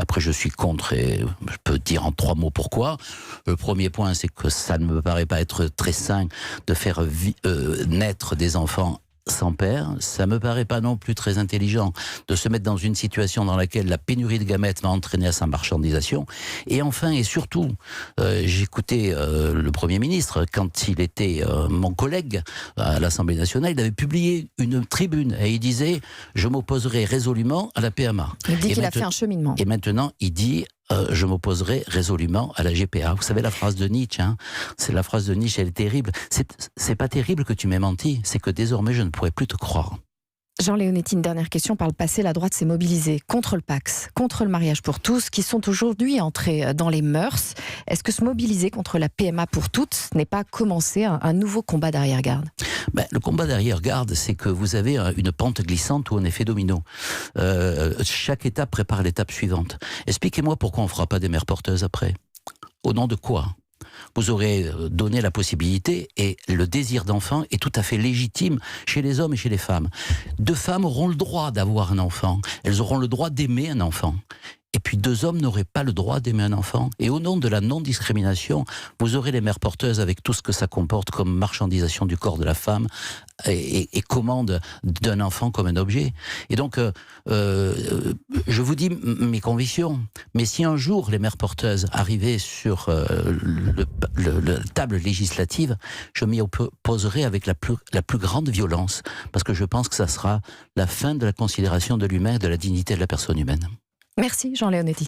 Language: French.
Après, je suis contre et je peux dire en 3 mots pourquoi. Le premier point, c'est que ça ne me paraît pas être très sain de faire naître des enfants sans père. Ça me paraît pas non plus très intelligent de se mettre dans une situation dans laquelle la pénurie de gamètes va entraîner à sa marchandisation. Et enfin et surtout, j'écoutais le Premier ministre quand il était mon collègue à l'Assemblée nationale. Il avait publié une tribune et il disait « Je m'opposerai résolument à la PMA ». Il dit qu'il a fait un cheminement. Et maintenant, il dit je m'opposerai résolument à la GPA. Vous savez la phrase de Nietzsche, hein, c'est la phrase de Nietzsche, elle est terrible. C'est pas terrible que tu m'aies menti, c'est que désormais je ne pourrai plus te croire. Jean Leonetti, une dernière question. Par le passé, la droite s'est mobilisée contre le Pacs, contre le mariage pour tous, qui sont aujourd'hui entrés dans les mœurs. Est-ce que se mobiliser contre la PMA pour toutes n'est pas commencer un nouveau combat d'arrière-garde ? Le combat d'arrière-garde, c'est que vous avez une pente glissante ou un effet domino. Chaque étape prépare l'étape suivante. Expliquez-moi pourquoi on ne fera pas des mères porteuses après. Au nom de quoi ? Vous aurez donné la possibilité, et le désir d'enfant est tout à fait légitime chez les hommes et chez les femmes. 2 femmes auront le droit d'avoir un enfant. Elles auront le droit d'aimer un enfant. Et puis 2 hommes n'auraient pas le droit d'aimer un enfant. Et au nom de la non-discrimination, vous aurez les mères porteuses avec tout ce que ça comporte comme marchandisation du corps de la femme et commande d'un enfant comme un objet. Et donc, je vous dis mes convictions. Mais si un jour les mères porteuses arrivaient sur la table législative, je m'y opposerai avec la plus grande violence. Parce que je pense que ça sera la fin de la considération de l'humain et de la dignité de la personne humaine. Merci Jean Leonetti.